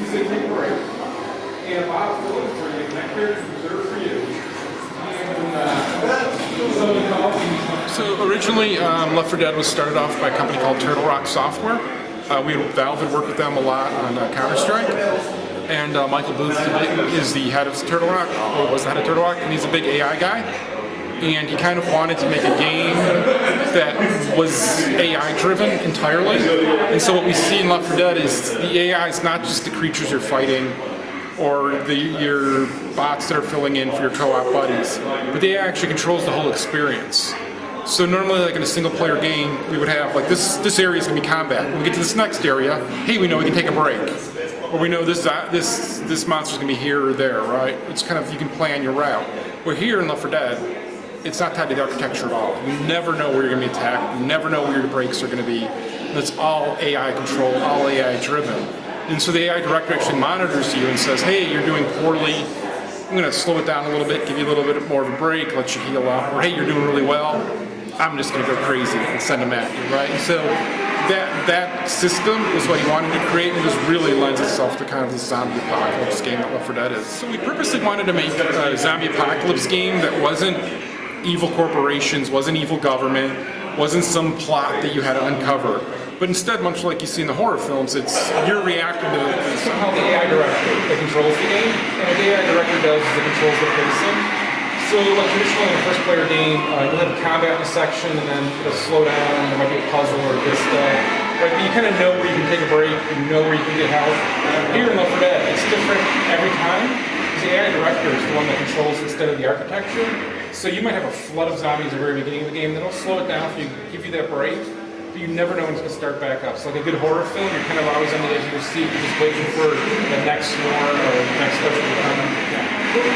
is a take break. And a bottle filled for you. That carriage is reserved for you. So originally, Left 4 Dead was started off by a company called Turtle Rock Software. Valve had worked with them a lot on Counter-Strike. And Michael Booth is the head of Turtle Rock, or was the head of Turtle Rock, and he's a big AI guy. And he kind of wanted to make a game that was AI-driven entirely. And so what we see in Left 4 Dead is the AI is not just the creatures you're fighting or your bots that are filling in for your co-op buddies, but the AI actually controls the whole experience. So normally, like in a single-player game, we would have like this area is going to be combat. When we get to this next area, hey, we know we can take a break, or we know this monster's going to be here or there, right? It's kind of you can plan your route. Where here in Left 4 Dead, it's not tied to the architecture at all. You never know where you're going to be attacked. You never know where your breaks are going to be. And it's all AI controlled, all AI driven. And so the AI director actually monitors you and says, hey, you're doing poorly. I'm going to slow it down a little bit, give you a little bit more of a break, let you heal up. Or hey, you're doing really well. I'm just going to go crazy and send them at you, right? And so that system was what he wanted to create, and just really lends itself to kind of the zombie apocalypse game that Left 4 Dead is. So we purposely wanted to make a zombie apocalypse game that wasn't evil corporations, wasn't evil government, wasn't some plot that you had to uncover. But instead, much like you see in the horror films, it's you're reacting to somehow the AI director that controls the game, and what the AI director does is it controls the pacing. So like traditionally in a first player game, you'll have a combat in a section and then it'll slow down, there might be a puzzle or a vista. Right? But you kind of know where you can take a break, you know where you can get health. Here in Left 4 Dead, it's different every time. The AI director is the one that controls instead of the architecture. So you might have a flood of zombies at the very beginning of the game, then it'll slow it down for you, give you that break, but you never know when it's going to start back up. So like a good horror film, you're kind of always on the edge of your seat, you're just waiting for the next swarm or the next person to come.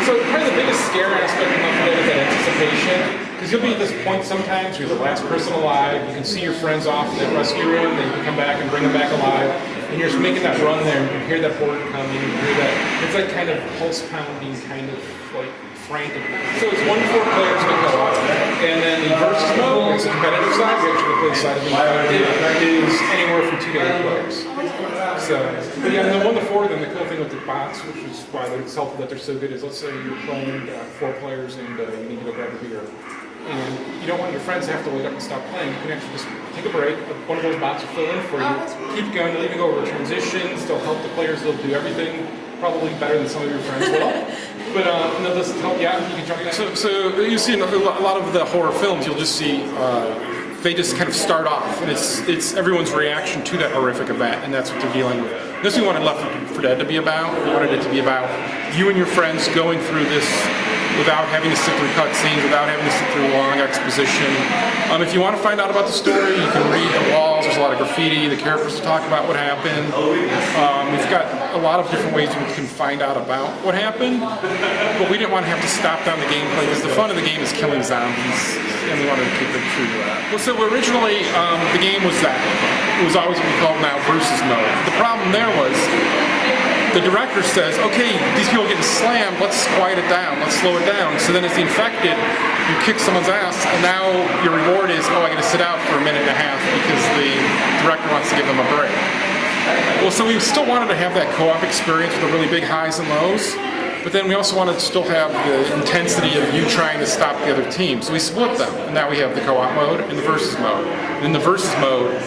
So probably the biggest scare aspect of Left 4 Dead is that anticipation, because you'll be at this point sometimes where you're the last person alive, you can see your friends off in that rescue room, then you can come back and bring them back alive, and you're just making that run there, and you can hear that horde coming, you can hear that, it's like kind of pulse pounding, kind of like frantic. So it's 1 to 4 players in the co-op, and then the versus mode, it's a competitive side, we actually play the side of the infected, is anywhere from 2 to 8 players. So, but yeah, and the 1 to 4, then the cool thing with the bots, which is why it's helpful that they're so good, is let's say you're playing 4 players and you need to go grab a beer. And you don't want your friends to have to wait up and stop playing. You can actually just take a break. One of those bots will fill in for you. Keep going. They'll even go over transitions. They'll help the players. They'll do everything probably better than some of your friends will. But they'll just help you out. You can jump in. So you see in a lot of the horror films, you'll just see they just kind of start off, and it's everyone's reaction to that horrific event, and that's what they're dealing with. This we wanted Left 4 Dead to be about. We wanted it to be about you and your friends going through this without having to sit through cutscenes, without having to sit through long exposition. If you want to find out about the story, you can read the walls. There's a lot of graffiti. The characters talk about what happened. We've got a lot of different ways you can find out about what happened, but we didn't want to have to stop down the gameplay because the fun of the game is killing zombies, and we wanted to keep it true to that. Well, so originally the game was that. It was always what we call now versus mode. The problem there was the director says, okay, these people are getting slammed, let's quiet it down, let's slow it down. So then as the infected, you kick someone's ass, and now your reward is, oh, I gotta sit out for a minute and a half because the director wants to give them a break. Well, so we still wanted to have that co-op experience with the really big highs and lows, but then we also wanted to still have the intensity of you trying to stop the other team. So we split them, and now we have the co-op mode and the versus mode. In the versus mode,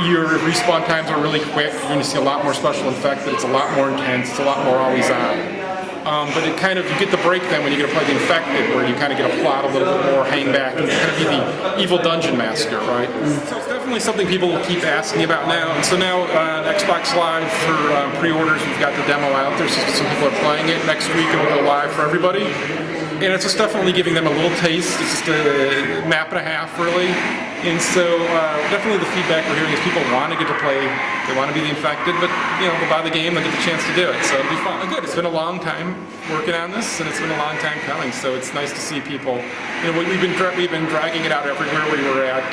your respawn times are really quick. You're going to see a lot more special infected. It's a lot more intense. It's a lot more always on. But it kind of, you get the break then when you get to play the infected, where you kind of get a plot a little bit more, hang back, and kind of be the evil dungeon master, right? So it's definitely something people will keep asking about now. And so now on Xbox Live for pre-orders, we've got the demo out there. So some people are playing it. Next week it will go live for everybody. And it's just definitely giving them a little taste. It's just a map and a half, really. And so definitely the feedback we're hearing is people want to get to play, they want to be the infected, but they'll buy the game, they'll get the chance to do it, so it'll be fun. Good, it's been a long time working on this, and it's been a long time coming, so it's nice to see people. We've been dragging it out everywhere. We were at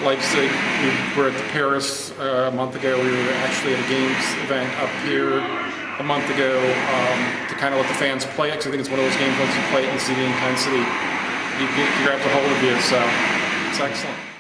Leipzig, we were at Paris a month ago, we were actually at a games event up here a month ago to kind of let the fans play it, because I think it's one of those games once you play it and see the intensity, you grab the hold of you, so it's excellent.